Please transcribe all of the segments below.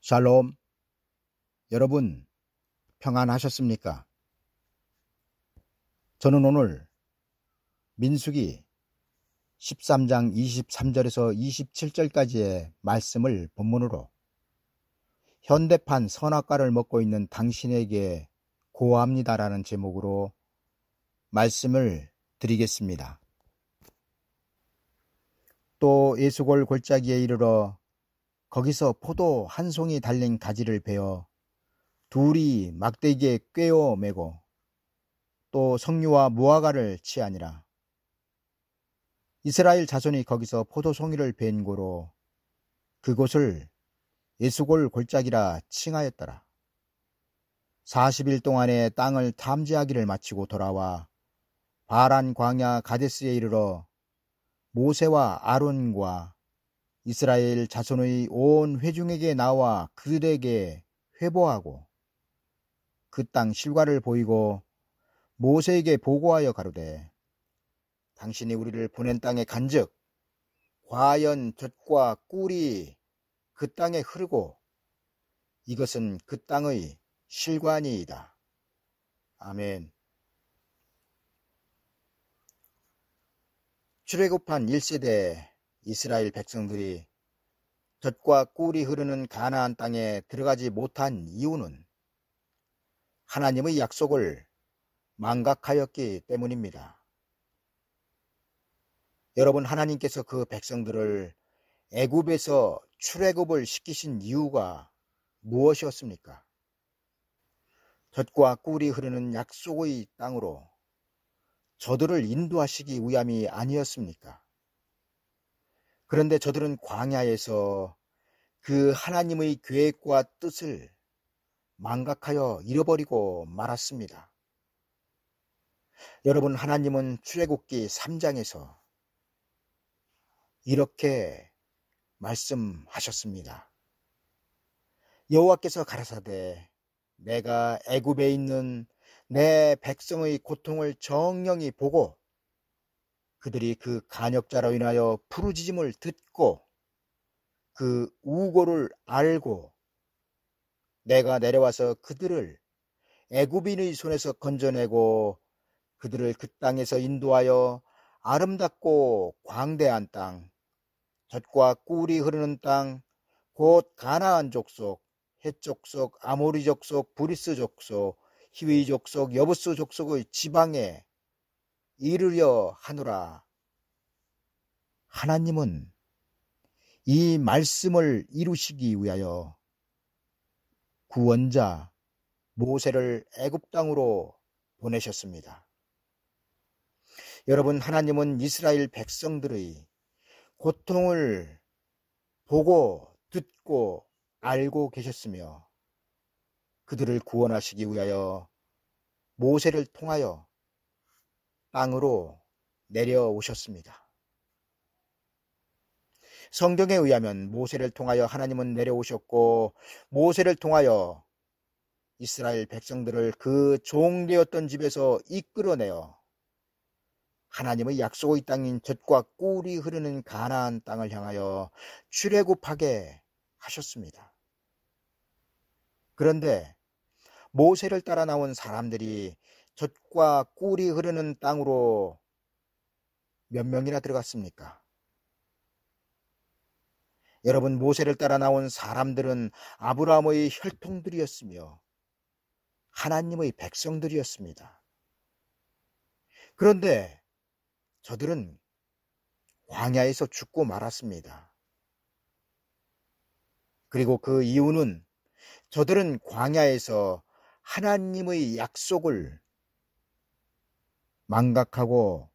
샬롬. 여러분 평안하셨습니까? 저는 오늘 민수기 13장 23절에서 27절까지의 말씀을 본문으로 현대판 선악과를 먹고 있는 당신에게 고합니다라는 제목으로 말씀을 드리겠습니다. 또 예수골 골짜기에 이르러 거기서 포도 한 송이 달린 가지를 베어 둘이 막대기에 꿰어 매고 또 석류와 무화과를 취하니라. 이스라엘 자손이 거기서 포도송이를 벤 고로 그곳을 예수골 골짜기라 칭하였더라. 40일 동안에 땅을 탐지하기를 마치고 돌아와 바란 광야 가데스에 이르러 모세와 아론과 이스라엘 자손의 온 회중에게 나와 그들에게 회보하고 그 땅 실과를 보이고 모세에게 보고하여 가로되 당신이 우리를 보낸 땅에 간즉 과연 젖과 꿀이 그 땅에 흐르고 이것은 그 땅의 실과니이다. 아멘. 출애굽한 1세대 이스라엘 백성들이 젖과 꿀이 흐르는 가나안 땅에 들어가지 못한 이유는 하나님의 약속을 망각하였기 때문입니다. 여러분, 하나님께서 그 백성들을 애굽에서 출애굽을 시키신 이유가 무엇이었습니까? 젖과 꿀이 흐르는 약속의 땅으로 저들을 인도하시기 위함이 아니었습니까? 그런데 저들은 광야에서 그 하나님의 계획과 뜻을 망각하여 잃어버리고 말았습니다. 여러분, 하나님은 출애굽기 3장에서 이렇게 말씀하셨습니다. 여호와께서 가라사대 내가 애굽에 있는 내 백성의 고통을 정령히 보고 그들이 그 간역자로 인하여 부르짖음을 듣고 그 우고를 알고 내가 내려와서 그들을 애굽인의 손에서 건져내고 그들을 그 땅에서 인도하여 아름답고 광대한 땅, 젖과 꿀이 흐르는 땅, 곧 가나안 족속, 헷 족속, 아모리 족속, 브리스 족속, 히위 족속, 여부스 족속의 지방에 이르려 하노라. 하나님은 이 말씀을 이루시기 위하여 구원자 모세를 애굽 땅으로 보내셨습니다. 여러분, 하나님은 이스라엘 백성들의 고통을 보고 듣고 알고 계셨으며 그들을 구원하시기 위하여 모세를 통하여 땅으로 내려오셨습니다. 성경에 의하면 모세를 통하여 하나님은 내려오셨고 모세를 통하여 이스라엘 백성들을 그 종되었던 집에서 이끌어내어 하나님의 약속의 땅인 젖과 꿀이 흐르는 가나안 땅을 향하여 출애굽하게 하셨습니다. 그런데 모세를 따라 나온 사람들이 젖과 꿀이 흐르는 땅으로 몇 명이나 들어갔습니까? 여러분, 모세를 따라 나온 사람들은 아브라함의 혈통들이었으며 하나님의 백성들이었습니다. 그런데 저들은 광야에서 죽고 말았습니다. 그리고 그 이유는 저들은 광야에서 하나님의 약속을 망각하고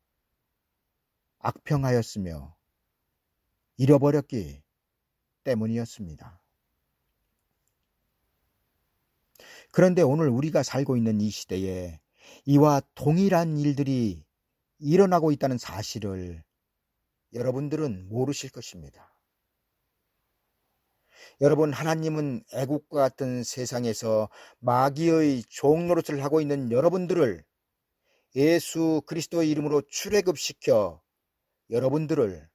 악평하였으며 잃어버렸기 때문이었습니다. 그런데 오늘 우리가 살고 있는 이 시대에 이와 동일한 일들이 일어나고 있다는 사실을 여러분들은 모르실 것입니다. 여러분, 하나님은 애국과 같은 세상에서 마귀의 종노릇을 하고 있는 여러분들을 예수 그리스도의 이름으로 출애굽시켜 여러분들을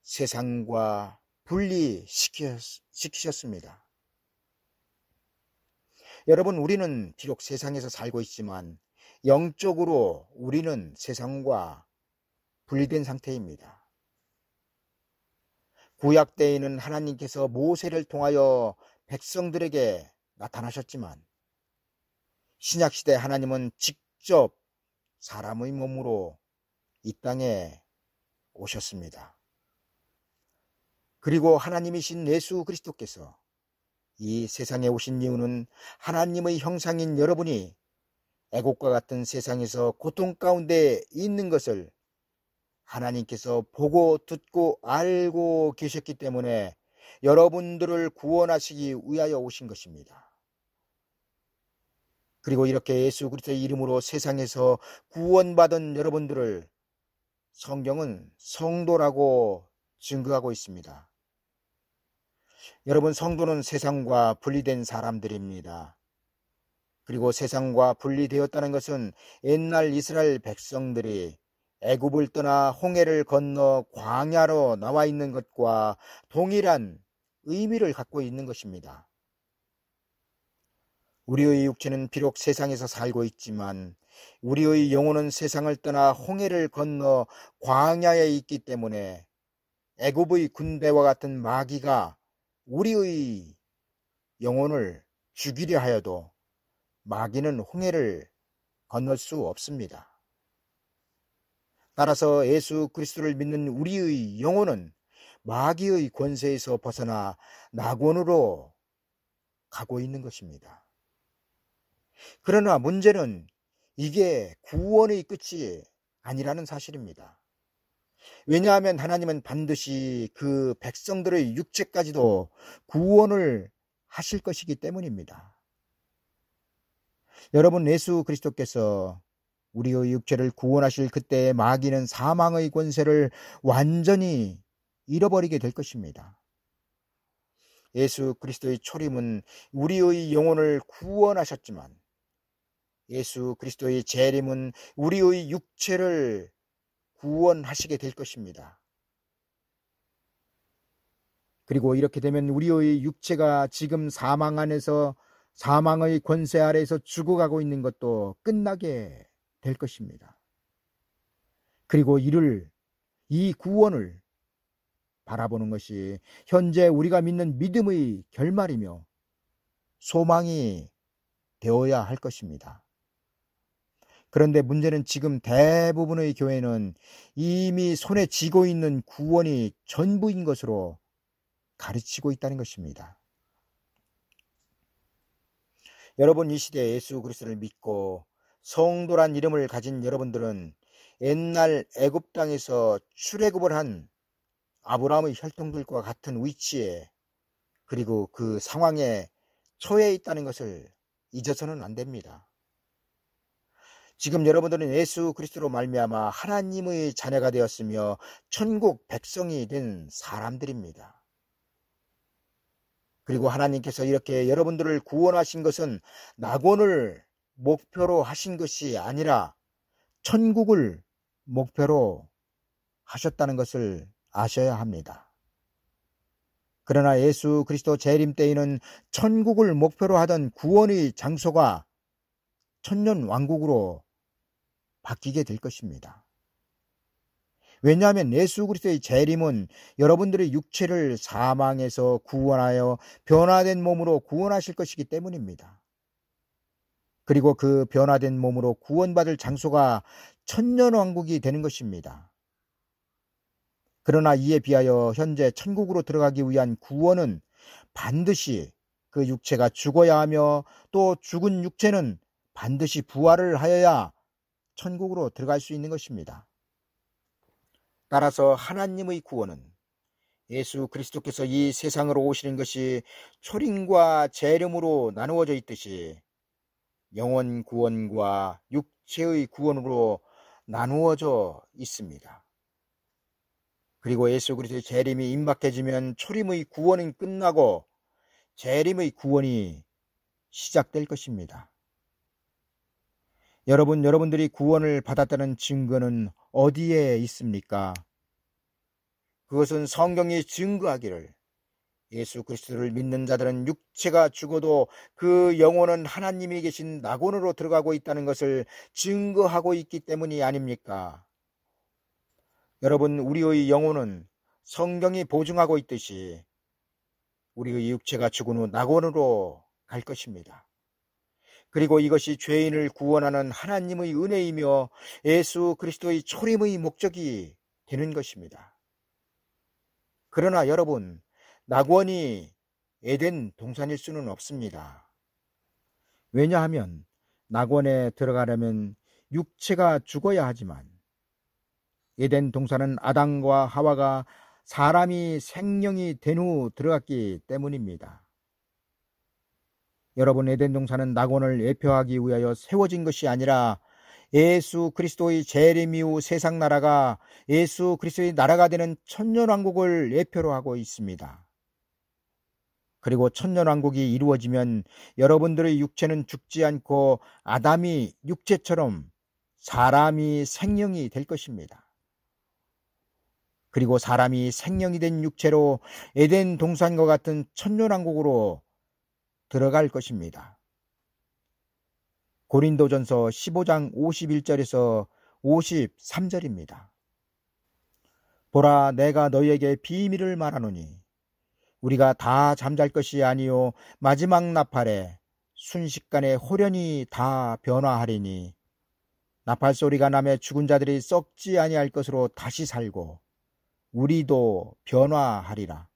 세상과 분리시키셨습니다. 여러분, 우리는 비록 세상에서 살고 있지만 영적으로 우리는 세상과 분리된 상태입니다. 구약 때에는 하나님께서 모세를 통하여 백성들에게 나타나셨지만 신약시대 하나님은 직접 사람의 몸으로 이 땅에 오셨습니다. 그리고 하나님이신 예수 그리스도께서 이 세상에 오신 이유는 하나님의 형상인 여러분이 애국과 같은 세상에서 고통 가운데 있는 것을 하나님께서 보고 듣고 알고 계셨기 때문에 여러분들을 구원하시기 위하여 오신 것입니다. 그리고 이렇게 예수 그리스도의 이름으로 세상에서 구원받은 여러분들을 성경은 성도라고 증거하고 있습니다. 여러분, 성도는 세상과 분리된 사람들입니다. 그리고 세상과 분리되었다는 것은 옛날 이스라엘 백성들이 애굽을 떠나 홍해를 건너 광야로 나와 있는 것과 동일한 의미를 갖고 있는 것입니다. 우리의 육체는 비록 세상에서 살고 있지만 우리의 영혼은 세상을 떠나 홍해를 건너 광야에 있기 때문에 애굽의 군대와 같은 마귀가 우리의 영혼을 죽이려 하여도 마귀는 홍해를 건널 수 없습니다. 따라서 예수 그리스도를 믿는 우리의 영혼은 마귀의 권세에서 벗어나 낙원으로 가고 있는 것입니다. 그러나 문제는 이게 구원의 끝이 아니라는 사실입니다. 왜냐하면 하나님은 반드시 그 백성들의 육체까지도 구원을 하실 것이기 때문입니다. 여러분, 예수 그리스도께서 우리의 육체를 구원하실 그때 마귀는 사망의 권세를 완전히 잃어버리게 될 것입니다. 예수 그리스도의 초림은 우리의 영혼을 구원하셨지만 예수 그리스도의 재림은 우리의 육체를 구원하시게 될 것입니다. 그리고 이렇게 되면 우리의 육체가 지금 사망 안에서 사망의 권세 아래에서 죽어가고 있는 것도 끝나게 될 것입니다. 그리고 이 구원을 바라보는 것이 현재 우리가 믿는 믿음의 결말이며 소망이 되어야 할 것입니다. 그런데 문제는 지금 대부분의 교회는 이미 손에 쥐고 있는 구원이 전부인 것으로 가르치고 있다는 것입니다. 여러분, 이 시대에 예수 그리스도를 믿고 성도란 이름을 가진 여러분들은 옛날 애굽 땅에서 출애굽을 한 아브라함의 혈통들과 같은 위치에 그리고 그 상황에 처해 있다는 것을 잊어서는 안 됩니다. 지금 여러분들은 예수 그리스도로 말미암아 하나님의 자녀가 되었으며 천국 백성이 된 사람들입니다. 그리고 하나님께서 이렇게 여러분들을 구원하신 것은 낙원을 목표로 하신 것이 아니라 천국을 목표로 하셨다는 것을 아셔야 합니다. 그러나 예수 그리스도 재림 때에는 천국을 목표로 하던 구원의 장소가 천년 왕국으로 바뀌게 될 것입니다. 왜냐하면 예수 그리스도의 재림은 여러분들의 육체를 사망에서 구원하여 변화된 몸으로 구원하실 것이기 때문입니다. 그리고 그 변화된 몸으로 구원받을 장소가 천년 왕국이 되는 것입니다. 그러나 이에 비하여 현재 천국으로 들어가기 위한 구원은 반드시 그 육체가 죽어야 하며 또 죽은 육체는 반드시 부활을 하여야 천국으로 들어갈 수 있는 것입니다. 따라서 하나님의 구원은 예수 그리스도께서 이 세상으로 오시는 것이 초림과 재림으로 나누어져 있듯이 영혼 구원과 육체의 구원으로 나누어져 있습니다. 그리고 예수 그리스도의 재림이 임박해지면 초림의 구원은 끝나고 재림의 구원이 시작될 것입니다. 여러분들이 구원을 받았다는 증거는 어디에 있습니까? 그것은 성경이 증거하기를 예수 그리스도를 믿는 자들은 육체가 죽어도 그 영혼은 하나님이 계신 낙원으로 들어가고 있다는 것을 증거하고 있기 때문이 아닙니까? 여러분, 우리의 영혼은 성경이 보증하고 있듯이 우리의 육체가 죽은 후 낙원으로 갈 것입니다. 그리고 이것이 죄인을 구원하는 하나님의 은혜이며 예수 그리스도의 초림의 목적이 되는 것입니다. 그러나 여러분, 낙원이 에덴 동산일 수는 없습니다. 왜냐하면 낙원에 들어가려면 육체가 죽어야 하지만 에덴 동산은 아담과 하와가 사람이 생명이 된 후 들어갔기 때문입니다. 여러분, 에덴 동산은 낙원을 예표하기 위하여 세워진 것이 아니라 예수 그리스도의 재림 이후 세상 나라가 예수 그리스도의 나라가 되는 천년왕국을 예표로 하고 있습니다. 그리고 천년왕국이 이루어지면 여러분들의 육체는 죽지 않고 아담이 육체처럼 사람이 생명이 될 것입니다. 그리고 사람이 생명이 된 육체로 에덴 동산과 같은 천년왕국으로 들어갈 것입니다. 고린도전서 15장 51절에서 53절입니다. 보라, 내가 너희에게 비밀을 말하노니 우리가 다 잠잘 것이 아니요 마지막 나팔에 순식간에 호련히 다 변화하리니 나팔 소리가 나매 죽은 자들이 썩지 아니할 것으로 다시 살고 우리도 변화하리라.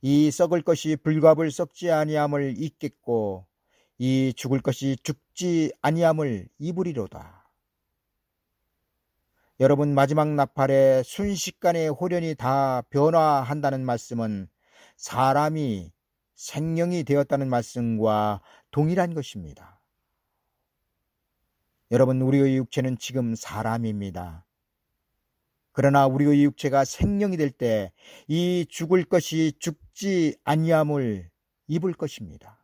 이 썩을 것이 불갑을 썩지 아니함을 입겠고 이 죽을 것이 죽지 아니함을 입으리로다. 여러분, 마지막 나팔에 순식간에 호련히 다 변화한다는 말씀은 사람이 생명이 되었다는 말씀과 동일한 것입니다. 여러분, 우리의 육체는 지금 사람입니다. 그러나 우리의 육체가 생명이 될 때 이 죽을 것이 죽지 아니함을 입을 것입니다.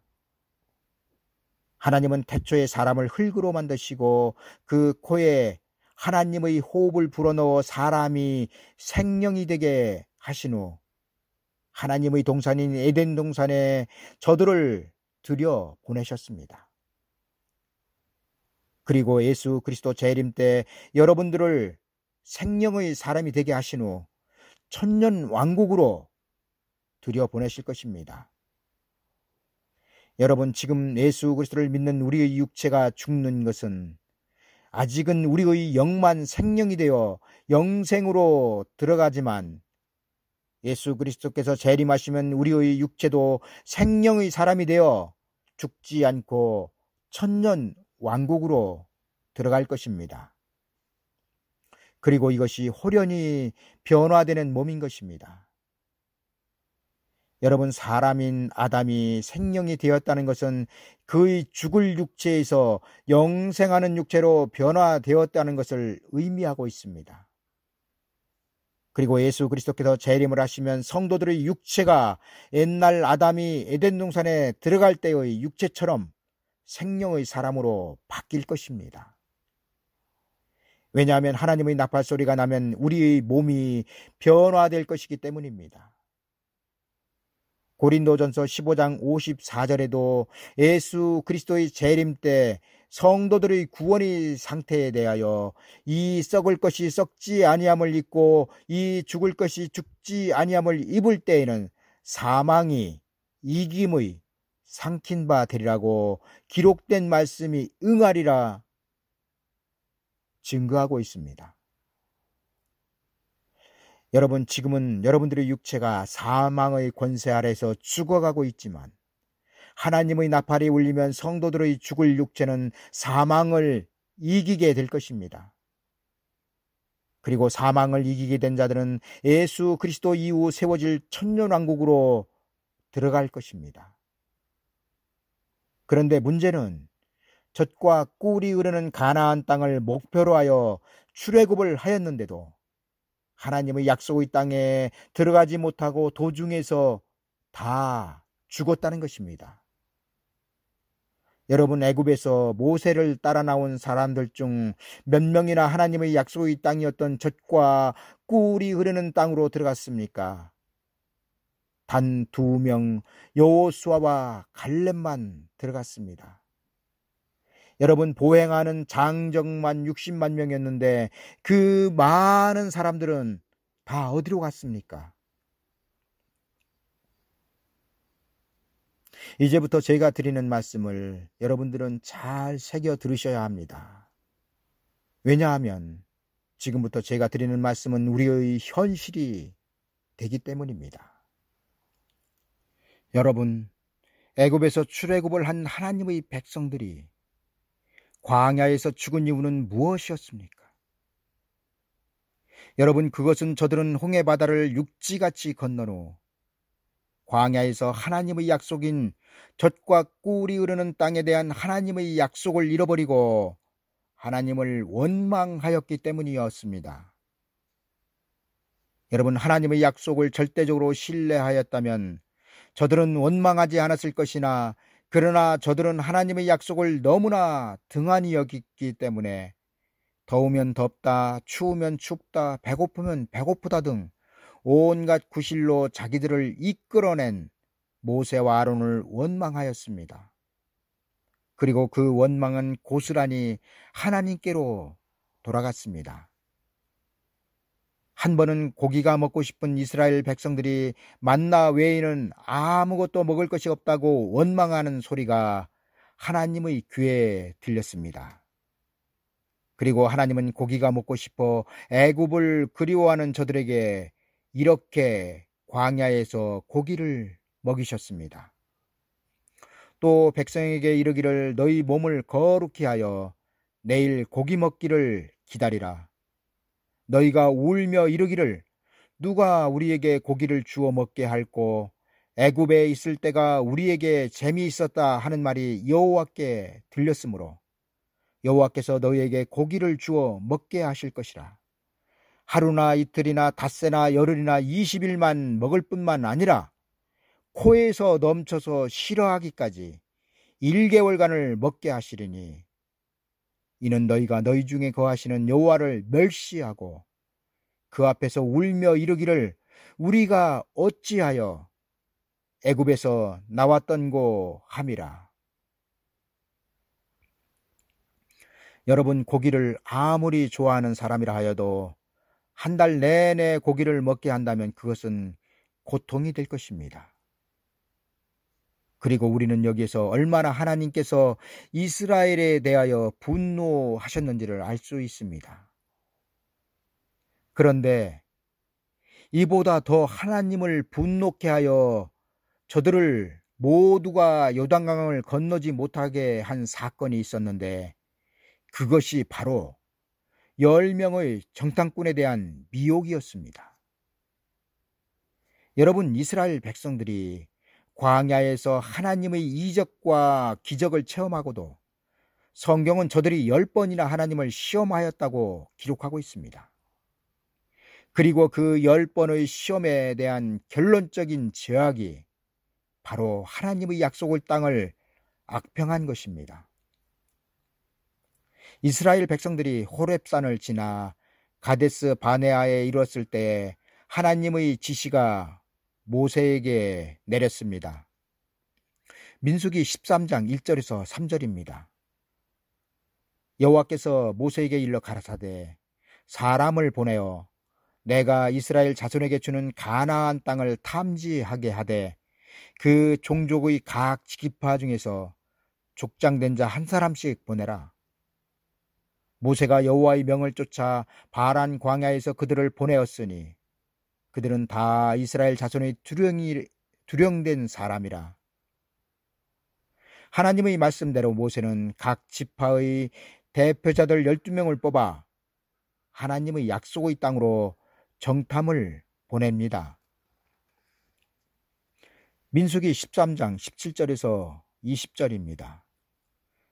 하나님은 태초에 사람을 흙으로 만드시고 그 코에 하나님의 호흡을 불어넣어 사람이 생명이 되게 하신 후 하나님의 동산인 에덴 동산에 저들을 들여 보내셨습니다. 그리고 예수 그리스도 재림 때 여러분들을 생명의 사람이 되게 하신 후 천년 왕국으로 들여보내실 것입니다. 여러분, 지금 예수 그리스도를 믿는 우리의 육체가 죽는 것은 아직은 우리의 영만 생명이 되어 영생으로 들어가지만 예수 그리스도께서 재림하시면 우리의 육체도 생명의 사람이 되어 죽지 않고 천년 왕국으로 들어갈 것입니다. 그리고 이것이 호련히 변화되는 몸인 것입니다. 여러분, 사람인 아담이 생명이 되었다는 것은 그의 죽을 육체에서 영생하는 육체로 변화되었다는 것을 의미하고 있습니다. 그리고 예수 그리스도께서 재림을 하시면 성도들의 육체가 옛날 아담이 에덴 동산에 들어갈 때의 육체처럼 생명의 사람으로 바뀔 것입니다. 왜냐하면 하나님의 나팔 소리가 나면 우리의 몸이 변화될 것이기 때문입니다. 고린도전서 15장 54절에도 예수 그리스도의 재림 때 성도들의 구원의 상태에 대하여 이 썩을 것이 썩지 아니함을 입고 이 죽을 것이 죽지 아니함을 입을 때에는 사망이 이김의 삼킨 바 되리라고 기록된 말씀이 응하리라 증거하고 있습니다. 여러분, 지금은 여러분들의 육체가 사망의 권세 아래서 죽어가고 있지만 하나님의 나팔이 울리면 성도들의 죽을 육체는 사망을 이기게 될 것입니다. 그리고 사망을 이기게 된 자들은 예수 그리스도 이후 세워질 천년왕국으로 들어갈 것입니다. 그런데 문제는 젖과 꿀이 흐르는 가나안 땅을 목표로 하여 출애굽을 하였는데도 하나님의 약속의 땅에 들어가지 못하고 도중에서 다 죽었다는 것입니다. 여러분, 애굽에서 모세를 따라 나온 사람들 중 몇 명이나 하나님의 약속의 땅이었던 젖과 꿀이 흐르는 땅으로 들어갔습니까? 단 2명 여호수아와 갈렙만 들어갔습니다. 여러분, 보행하는 장정만 60만 명이었는데 그 많은 사람들은 다 어디로 갔습니까? 이제부터 제가 드리는 말씀을 여러분들은 잘 새겨 들으셔야 합니다. 왜냐하면 지금부터 제가 드리는 말씀은 우리의 현실이 되기 때문입니다. 여러분, 애굽에서 출애굽을 한 하나님의 백성들이 광야에서 죽은 이유는 무엇이었습니까? 여러분, 그것은 저들은 홍해 바다를 육지같이 건넌 후 광야에서 하나님의 약속인 젖과 꿀이 흐르는 땅에 대한 하나님의 약속을 잃어버리고 하나님을 원망하였기 때문이었습니다. 여러분, 하나님의 약속을 절대적으로 신뢰하였다면 저들은 원망하지 않았을 것이나, 그러나 저들은 하나님의 약속을 너무나 등한히 여겼기 때문에 더우면 덥다, 추우면 춥다, 배고프면 배고프다 등 온갖 구실로 자기들을 이끌어낸 모세와 아론을 원망하였습니다. 그리고 그 원망은 고스란히 하나님께로 돌아갔습니다. 한 번은 고기가 먹고 싶은 이스라엘 백성들이 만나 외에는 아무것도 먹을 것이 없다고 원망하는 소리가 하나님의 귀에 들렸습니다. 그리고 하나님은 고기가 먹고 싶어 애굽을 그리워하는 저들에게 이렇게 광야에서 고기를 먹이셨습니다. 또 백성에게 이르기를 너희 몸을 거룩히 하여 내일 고기 먹기를 기다리라. 너희가 울며 이르기를 누가 우리에게 고기를 주어 먹게 할꼬, 애굽에 있을 때가 우리에게 재미있었다 하는 말이 여호와께 들렸으므로 여호와께서 너희에게 고기를 주어 먹게 하실 것이라. 하루나 이틀이나 닷새나 열흘이나 20일만 먹을 뿐만 아니라 코에서 넘쳐서 싫어하기까지 1개월간을 먹게 하시리니 이는 너희가 너희 중에 거하시는 여호와를 멸시하고 그 앞에서 울며 이르기를 우리가 어찌하여 애굽에서 나왔던고 함이라. 여러분, 고기를 아무리 좋아하는 사람이라 하여도 한 달 내내 고기를 먹게 한다면 그것은 고통이 될 것입니다. 그리고 우리는 여기에서 얼마나 하나님께서 이스라엘에 대하여 분노하셨는지를 알 수 있습니다. 그런데 이보다 더 하나님을 분노케 하여 저들을 모두가 요단강을 건너지 못하게 한 사건이 있었는데 그것이 바로 10명의 정탐꾼에 대한 미혹이었습니다. 여러분, 이스라엘 백성들이 광야에서 하나님의 이적과 기적을 체험하고도 성경은 저들이 10번이나 하나님을 시험하였다고 기록하고 있습니다. 그리고 그 10번의 시험에 대한 결론적인 제약이 바로 하나님의 약속의 땅을 악평한 것입니다. 이스라엘 백성들이 호렙산을 지나 가데스 바네아에 이르렀을 때 하나님의 지시가 모세에게 내렸습니다. 민수기 13장 1절에서 3절입니다. 여호와께서 모세에게 일러 가라사대 사람을 보내어 내가 이스라엘 자손에게 주는 가나안 땅을 탐지하게 하되 그 종족의 각 지기파 중에서 족장된 자 한 사람씩 보내라. 모세가 여호와의 명을 쫓아 바란 광야에서 그들을 보내었으니 그들은 다 이스라엘 자손의 두령된 사람이라. 하나님의 말씀대로 모세는 각 지파의 대표자들 12명을 뽑아 하나님의 약속의 땅으로 정탐을 보냅니다. 민수기 13장 17절에서 20절입니다.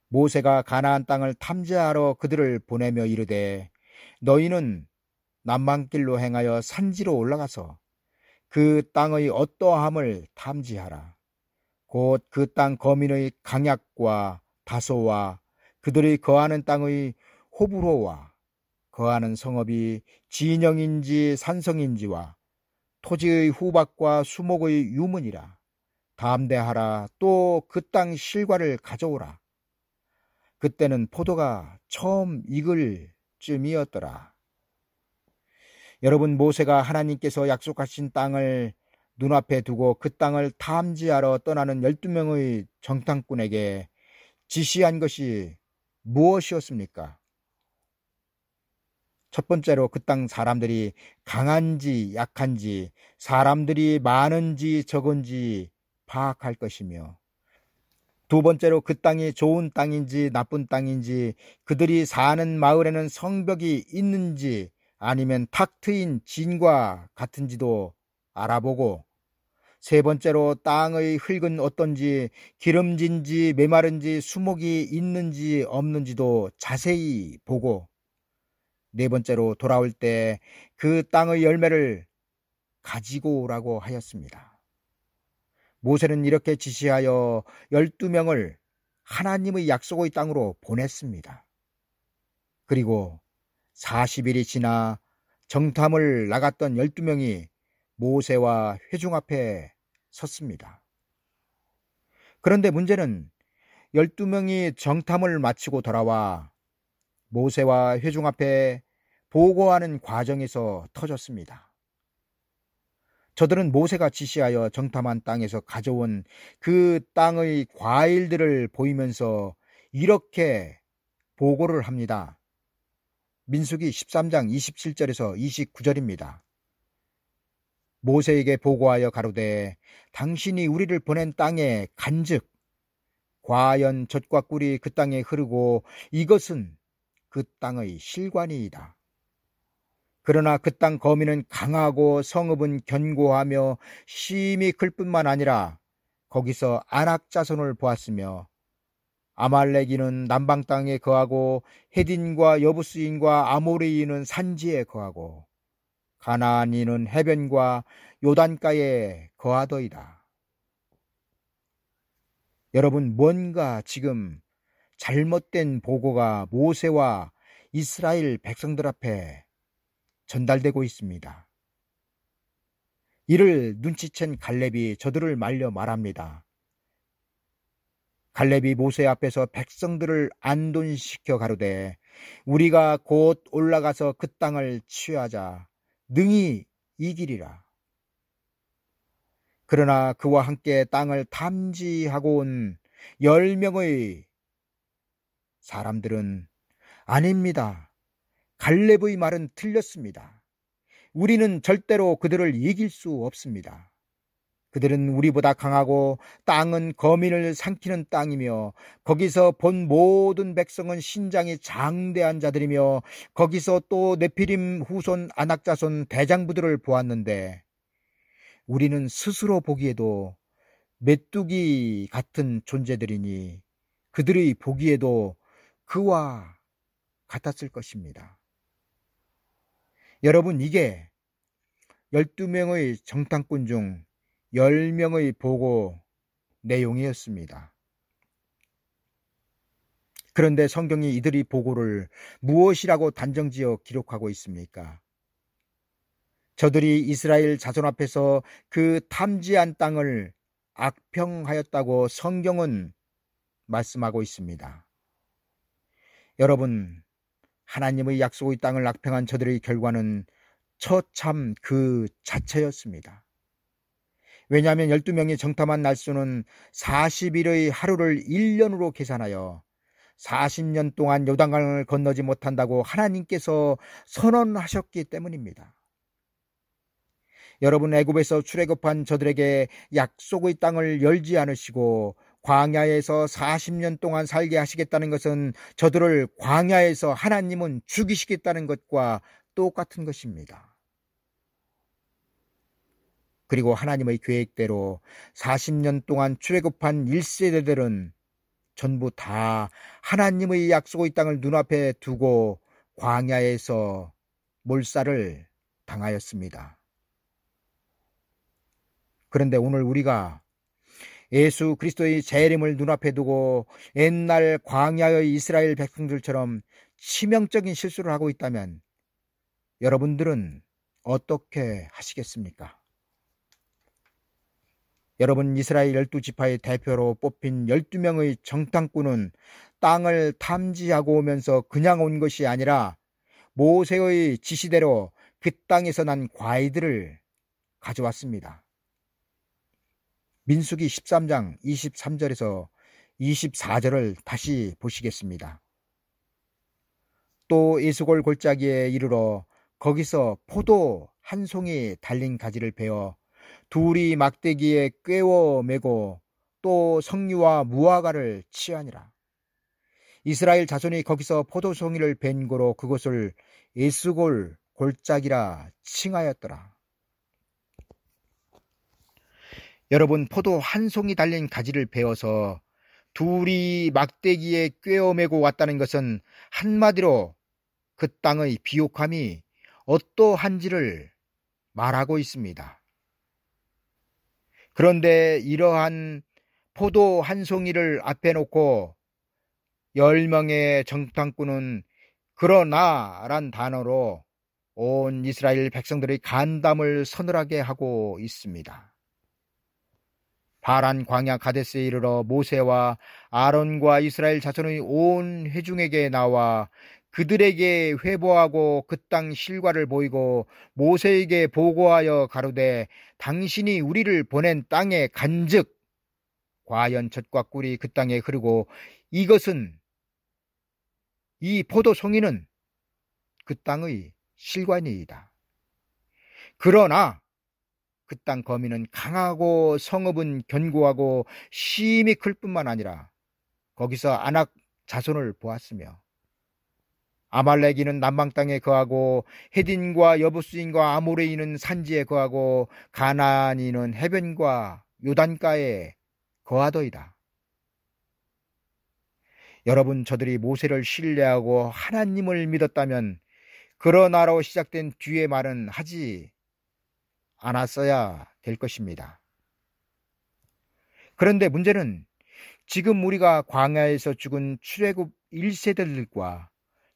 모세가 가나안 땅을 탐지하러 그들을 보내며 이르되 너희는 남방길로 행하여 산지로 올라가서 그 땅의 어떠함을 탐지하라. 곧 그 땅 거민의 강약과 다소와 그들이 거하는 땅의 호불호와 거하는 성읍이 진영인지 산성인지와 토지의 후박과 수목의 유문이라. 담대하라. 또 그 땅 실과를 가져오라. 그때는 포도가 처음 익을 쯤이었더라. 여러분, 모세가 하나님께서 약속하신 땅을 눈앞에 두고 그 땅을 탐지하러 떠나는 12명의 정탐꾼에게 지시한 것이 무엇이었습니까? 첫 번째로 그 땅 사람들이 강한지 약한지, 사람들이 많은지 적은지 파악할 것이며, 두 번째로 그 땅이 좋은 땅인지 나쁜 땅인지, 그들이 사는 마을에는 성벽이 있는지 아니면 탁 트인 진과 같은지도 알아보고, 세 번째로 땅의 흙은 어떤지, 기름진지 메마른지 수목이 있는지 없는지도 자세히 보고, 네 번째로 돌아올 때 그 땅의 열매를 가지고 오라고 하였습니다. 모세는 이렇게 지시하여 12명을 하나님의 약속의 땅으로 보냈습니다. 그리고 40일이 지나 정탐을 나갔던 12명이 모세와 회중 앞에 섰습니다. 그런데 문제는 12명이 정탐을 마치고 돌아와 모세와 회중 앞에 보고하는 과정에서 터졌습니다. 저들은 모세가 지시하여 정탐한 땅에서 가져온 그 땅의 과일들을 보이면서 이렇게 보고를 합니다. 민수기 13장 27절에서 29절입니다. 모세에게 보고하여 가로되 당신이 우리를 보낸 땅에 간즉 과연 젖과 꿀이 그 땅에 흐르고 이것은 그 땅의 실관이이다. 그러나 그 땅 거민은 강하고 성읍은 견고하며 심히 클 뿐만 아니라 거기서 아낙 자손을 보았으며 아말렉인은 남방 땅에 거하고 헤딘과 여부스인과 아모리인은 산지에 거하고 가나안인은 해변과 요단가에 거하더이다. 여러분, 뭔가 지금 잘못된 보고가 모세와 이스라엘 백성들 앞에 전달되고 있습니다. 이를 눈치챈 갈렙이 저들을 말려 말합니다. 갈렙이 모세 앞에서 백성들을 안돈시켜 가로되 우리가 곧 올라가서 그 땅을 취하자 능히 이기리라. 그러나 그와 함께 땅을 탐지하고 온 10명의 사람들은 아닙니다. 갈렙의 말은 틀렸습니다. 우리는 절대로 그들을 이길 수 없습니다. 그들은 우리보다 강하고 땅은 거민을 삼키는 땅이며 거기서 본 모든 백성은 신장이 장대한 자들이며 거기서 또 네피림 후손 아낙 자손 대장부들을 보았는데 우리는 스스로 보기에도 메뚜기 같은 존재들이니 그들의 보기에도 그와 같았을 것입니다. 여러분, 이게 12명의 정탐꾼 중 10명의 보고 내용이었습니다. 그런데 성경이 이들이 보고를 무엇이라고 단정지어 기록하고 있습니까? 저들이 이스라엘 자손 앞에서 그 탐지한 땅을 악평하였다고 성경은 말씀하고 있습니다. 여러분, 하나님의 약속의 땅을 악평한 저들의 결과는 처참 그 자체였습니다. 왜냐하면 12명이 정탐한 날수는 40일의 하루를 1년으로 계산하여 40년 동안 요단강을 건너지 못한다고 하나님께서 선언하셨기 때문입니다. 여러분, 애굽에서 출애굽한 저들에게 약속의 땅을 열지 않으시고 광야에서 40년 동안 살게 하시겠다는 것은 저들을 광야에서 하나님은 죽이시겠다는 것과 똑같은 것입니다. 그리고 하나님의 계획대로 40년 동안 출애굽한 1세대들은 전부 다 하나님의 약속의 땅을 눈앞에 두고 광야에서 몰살을 당하였습니다. 그런데 오늘 우리가 예수 그리스도의 재림을 눈앞에 두고 옛날 광야의 이스라엘 백성들처럼 치명적인 실수를 하고 있다면 여러분들은 어떻게 하시겠습니까? 여러분, 이스라엘 12지파의 대표로 뽑힌 12명의 정탐꾼은 땅을 탐지하고 오면서 그냥 온 것이 아니라 모세의 지시대로 그 땅에서 난 과일들을 가져왔습니다. 민수기 13장 23절에서 24절을 다시 보시겠습니다. 또 에스골 골짜기에 이르러 거기서 포도 한 송이 달린 가지를 베어 둘이 막대기에 꿰어 매고 또 석류와 무화과를 취하니라. 이스라엘 자손이 거기서 포도송이를 벤 고로 그곳을 에스골 골짜기라 칭하였더라. 여러분, 포도 한 송이 달린 가지를 베어서 둘이 막대기에 꿰어 매고 왔다는 것은 한마디로 그 땅의 비옥함이 어떠한지를 말하고 있습니다. 그런데 이러한 포도 한 송이를 앞에 놓고 10명의 정탐꾼은 그러나란 단어로 온 이스라엘 백성들의 간담을 서늘하게 하고 있습니다. 바란 광야 가데스에 이르러 모세와 아론과 이스라엘 자손의 온 회중에게 나와 그들에게 회보하고 그 땅 실과를 보이고 모세에게 보고하여 가로되 당신이 우리를 보낸 땅에 간즉 과연 젖과 꿀이 그 땅에 흐르고 이것은 이 포도송이는 그 땅의 실과니이다. 그러나 그 땅 거민은 강하고 성읍은 견고하고 심히 클 뿐만 아니라 거기서 아낙 자손을 보았으며 아말렉인은 남방 땅에 거하고 헤딘과 여부스인과 아모레인은 산지에 거하고 가나안인은 해변과 요단가에 거하더이다. 여러분, 저들이 모세를 신뢰하고 하나님을 믿었다면 그러나로 시작된 뒤의 말은 하지 않았어야 될 것입니다. 그런데 문제는 지금 우리가 광야에서 죽은 출애굽 1세대들과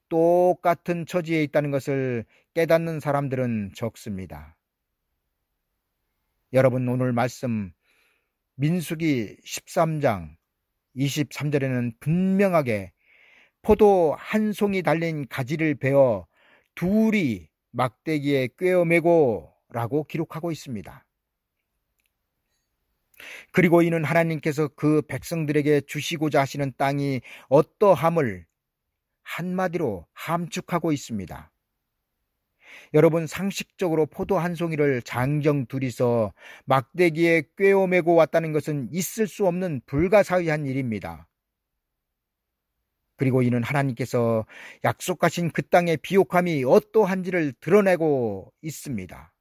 똑같은 처지에 있다는 것을 깨닫는 사람들은 적습니다. 여러분, 오늘 말씀 민수기 13장 23절에는 분명하게 포도 한 송이 달린 가지를 베어 둘이 막대기에 꿰어 매고 라고 기록하고 있습니다. 그리고 이는 하나님께서 그 백성들에게 주시고자 하시는 땅이 어떠함을 한마디로 함축하고 있습니다. 여러분, 상식적으로 포도 한 송이를 장정 둘이서 막대기에 꿰어 매고 왔다는 것은 있을 수 없는 불가사의한 일입니다. 그리고 이는 하나님께서 약속하신 그 땅의 비옥함이 어떠한지를 드러내고 있습니다.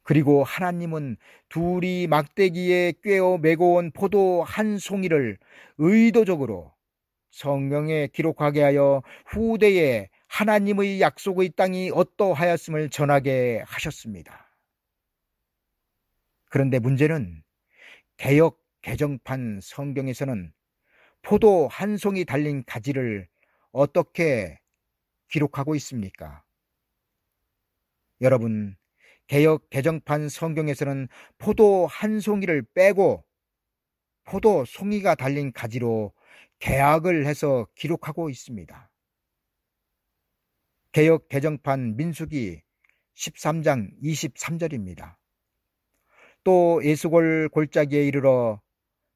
그리고 하나님은 둘이 막대기에 꿰어 매고 온 포도 한 송이를 의도적으로 성경에 기록하게 하여 후대에 하나님의 약속의 땅이 어떠하였음을 전하게 하셨습니다. 그런데 문제는 개역 개정판 성경에서는 포도 한 송이 달린 가지를 어떻게 기록하고 있습니까? 여러분, 개역 개정판 성경에서는 포도 한 송이를 빼고 포도 송이가 달린 가지로 개역을 해서 기록하고 있습니다. 개역 개정판 민수기 13장 23절입니다. 또 에스골 골짜기에 이르러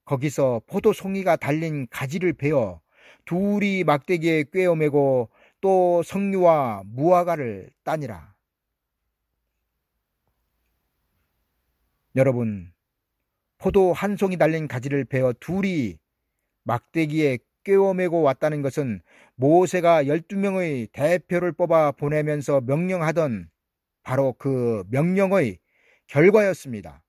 거기서 포도 송이가 달린 가지를 베어 둘이 막대기에 꿰어 매고 또 석류와 무화과를 따니라. 여러분, 포도 한 송이 달린 가지를 베어 둘이 막대기에 꿰어 매고 왔다는 것은 모세가 12명의 대표를 뽑아 보내면서 명령하던 바로 그 명령의 결과였습니다.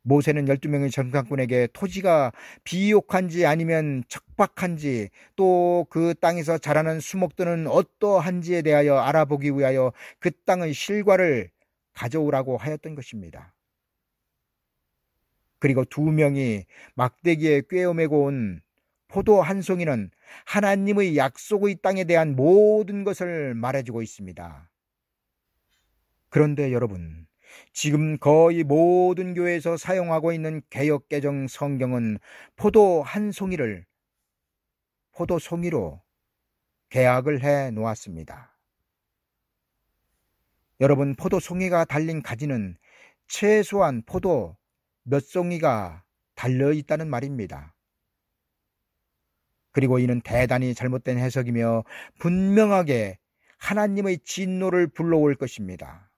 모세는 12명의 정탐꾼에게 토지가 비옥한지 아니면 척박한지 또 그 땅에서 자라는 수목들은 어떠한지에 대하여 알아보기 위하여 그 땅의 실과를 가져오라고 하였던 것입니다. 그리고 2명이 막대기에 꿰어 매고 온 포도 한 송이는 하나님의 약속의 땅에 대한 모든 것을 말해주고 있습니다. 그런데 여러분, 지금 거의 모든 교회에서 사용하고 있는 개역개정 성경은 포도 한 송이를 포도 송이로 개약을 해 놓았습니다. 여러분, 포도 송이가 달린 가지는 최소한 포도 몇 송이가 달려 있다는 말입니다. 그리고 이는 대단히 잘못된 해석이며 분명하게 하나님의 진노를 불러올 것입니다.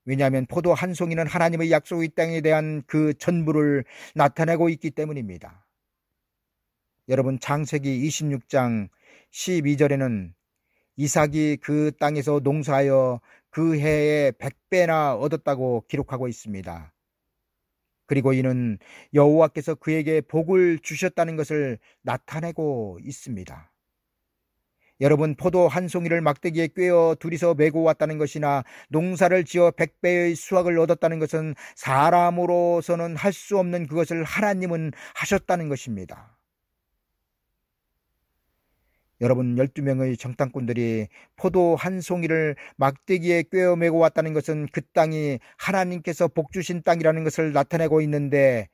왜냐하면 포도 한 송이는 하나님의 약속의 땅에 대한 그 전부를 나타내고 있기 때문입니다. 여러분, 창세기 26장 12절에는 이삭이 그 땅에서 농사하여 그 해에 100배나 얻었다고 기록하고 있습니다. 그리고 이는 여호와께서 그에게 복을 주셨다는 것을 나타내고 있습니다. 여러분, 포도 한 송이를 막대기에 꿰어 둘이서 메고 왔다는 것이나 농사를 지어 100배의 수확을 얻었다는 것은 사람으로서는 할 수 없는 그것을 하나님은 하셨다는 것입니다. 여러분, 12명의 정탐꾼들이 포도 한 송이를 막대기에 꿰어 메고 왔다는 것은 그 땅이 하나님께서 복 주신 땅이라는 것을 나타내고 있는데,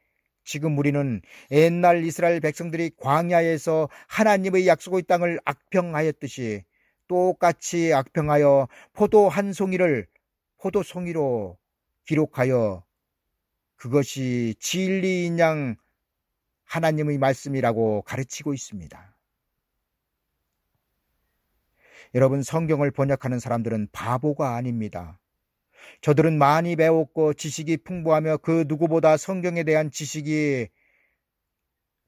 지금 우리는 옛날 이스라엘 백성들이 광야에서 하나님의 약속의 땅을 악평하였듯이 똑같이 악평하여 포도 한 송이를 포도 송이로 기록하여 그것이 진리인 양 하나님의 말씀이라고 가르치고 있습니다. 여러분, 성경을 번역하는 사람들은 바보가 아닙니다. 저들은 많이 배웠고 지식이 풍부하며 그 누구보다 성경에 대한 지식이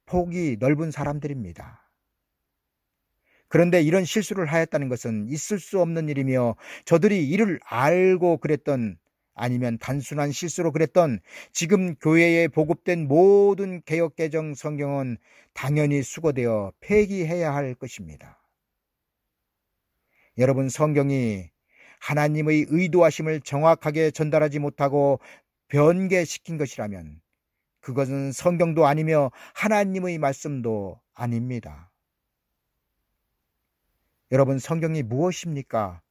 폭이 넓은 사람들입니다. 그런데 이런 실수를 하였다는 것은 있을 수 없는 일이며, 저들이 이를 알고 그랬던, 아니면 단순한 실수로 그랬던, 지금 교회에 보급된 모든 개역개정 성경은 당연히 수거되어 폐기해야 할 것입니다. 여러분, 성경이 하나님의 의도하심을 정확하게 전달하지 못하고 변개시킨 것이라면 그것은 성경도 아니며 하나님의 말씀도 아닙니다. 여러분, 성경이 무엇입니까?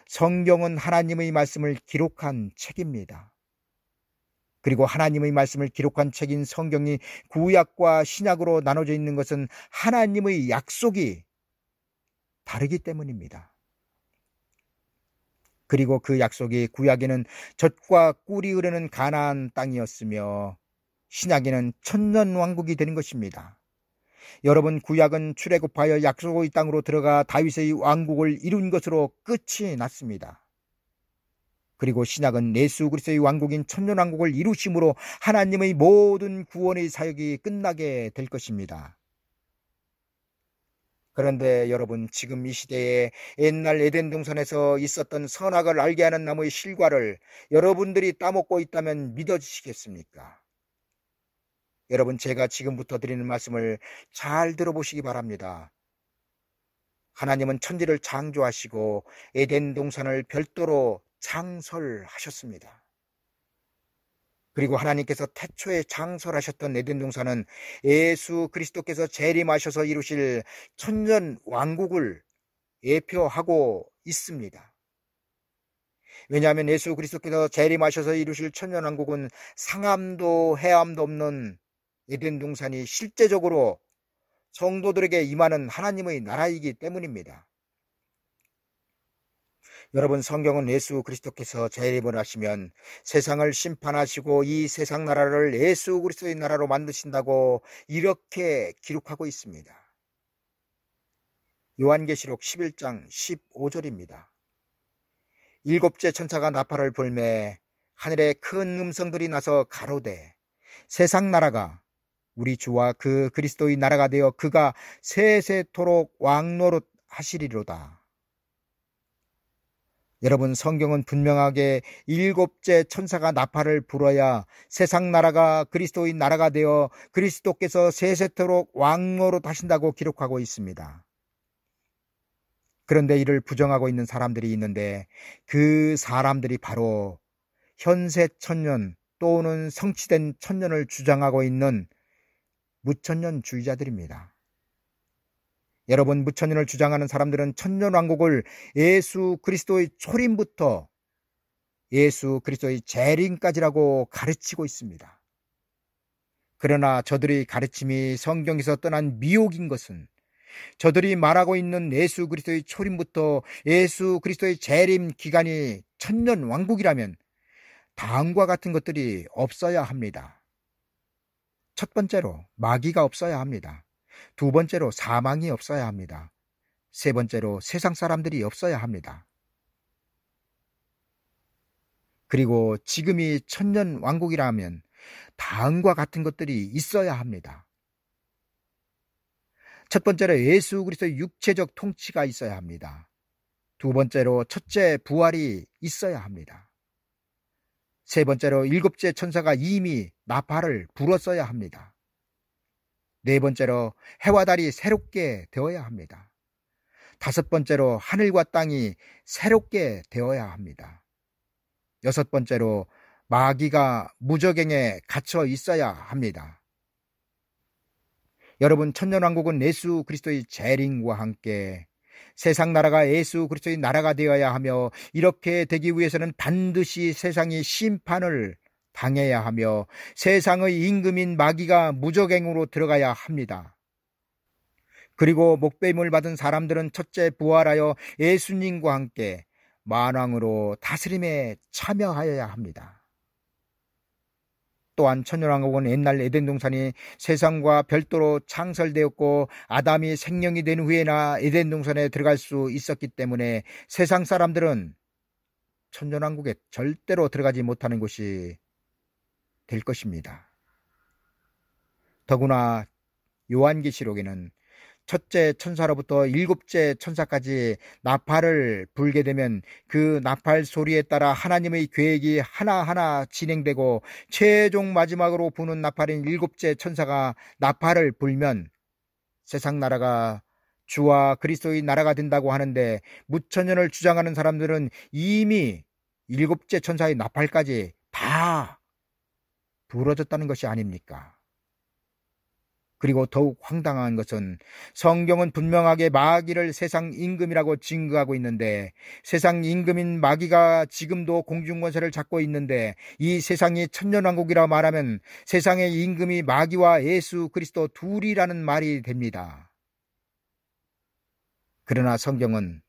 성경은 하나님의 말씀을 기록한 책입니다. 그리고 하나님의 말씀을 기록한 책인 성경이 구약과 신약으로 나눠져 있는 것은 하나님의 약속이 다르기 때문입니다. 그리고 그 약속이 구약에는 젖과 꿀이 흐르는 가나안 땅이었으며 신약에는 천년왕국이 되는 것입니다. 여러분, 구약은 출애굽하여 약속의 땅으로 들어가 다윗의 왕국을 이룬 것으로 끝이 났습니다. 그리고 신약은 예수 그리스도의 왕국인 천년왕국을 이루심으로 하나님의 모든 구원의 사역이 끝나게 될 것입니다. 그런데 여러분, 지금 이 시대에 옛날 에덴 동산에서 있었던 선악을 알게 하는 나무의 실과를 여러분들이 따먹고 있다면 믿어지시겠습니까? 여러분, 제가 지금부터 드리는 말씀을 잘 들어보시기 바랍니다. 하나님은 천지를 창조하시고 에덴 동산을 별도로 창설하셨습니다. 그리고 하나님께서 태초에 창설하셨던 에덴 동산은 예수 그리스도께서 재림하셔서 이루실 천년 왕국을 예표하고 있습니다. 왜냐하면 예수 그리스도께서 재림하셔서 이루실 천년 왕국은 상함도 해함도 없는 에덴 동산이 실제적으로 성도들에게 임하는 하나님의 나라이기 때문입니다. 여러분, 성경은 예수 그리스도께서 재림을 하시면 세상을 심판하시고 이 세상 나라를 예수 그리스도의 나라로 만드신다고 이렇게 기록하고 있습니다. 요한계시록 11장 15절입니다. 일곱째 천사가 나팔을 불매 하늘에 큰 음성들이 나서 가로되 세상 나라가 우리 주와 그 그리스도의 나라가 되어 그가 세세토록 왕노릇 하시리로다. 여러분, 성경은 분명하게 일곱째 천사가 나팔을 불어야 세상 나라가 그리스도의 나라가 되어 그리스도께서 세세토록 왕노릇 하신다고 기록하고 있습니다. 그런데 이를 부정하고 있는 사람들이 있는데 그 사람들이 바로 현세 천년 또는 성취된 천년을 주장하고 있는 무천년주의자들입니다. 여러분, 무천년을 주장하는 사람들은 천년왕국을 예수 그리스도의 초림부터 예수 그리스도의 재림까지라고 가르치고 있습니다. 그러나 저들의 가르침이 성경에서 떠난 미혹인 것은 저들이 말하고 있는 예수 그리스도의 초림부터 예수 그리스도의 재림 기간이 천년 왕국이라면 다음과 같은 것들이 없어야 합니다. 첫 번째로 마귀가 없어야 합니다. 두 번째로 사망이 없어야 합니다. 세 번째로 세상 사람들이 없어야 합니다. 그리고 지금이 천년 왕국이라면 다음과 같은 것들이 있어야 합니다. 첫 번째로 예수 그리스도의 육체적 통치가 있어야 합니다. 두 번째로 첫째 부활이 있어야 합니다. 세 번째로 일곱째 천사가 이미 나팔을 불었어야 합니다. 네 번째로 해와 달이 새롭게 되어야 합니다. 다섯 번째로 하늘과 땅이 새롭게 되어야 합니다. 여섯 번째로 마귀가 무저갱에 갇혀 있어야 합니다. 여러분, 천년왕국은 예수 그리스도의 재림과 함께 세상 나라가 예수 그리스도의 나라가 되어야 하며, 이렇게 되기 위해서는 반드시 세상이 심판을 당해야 하며 세상의 임금인 마귀가 무저갱으로 들어가야 합니다. 그리고 목배임을 받은 사람들은 첫째 부활하여 예수님과 함께 만왕으로 다스림에 참여하여야 합니다. 또한 천년왕국은 옛날 에덴 동산이 세상과 별도로 창설되었고 아담이 생명이 된 후에나 에덴 동산에 들어갈 수 있었기 때문에 세상 사람들은 천년왕국에 절대로 들어가지 못하는 곳이 될 것입니다. 더구나 요한계시록에는 첫째 천사로부터 일곱째 천사까지 나팔을 불게 되면 그 나팔 소리에 따라 하나님의 계획이 하나하나 진행되고 최종 마지막으로 부는 나팔인 일곱째 천사가 나팔을 불면 세상 나라가 주와 그리스도의 나라가 된다고 하는데, 무천년을 주장하는 사람들은 이미 일곱째 천사의 나팔까지 다 부러졌다는 것이 아닙니까? 그리고 더욱 황당한 것은 성경은 분명하게 마귀를 세상 임금이라고 증거하고 있는데, 세상 임금인 마귀가 지금도 공중권세를 잡고 있는데, 이 세상이 천년왕국이라 말하면 세상의 임금이 마귀와 예수 그리스도 둘이라는 말이 됩니다. 그러나 성경은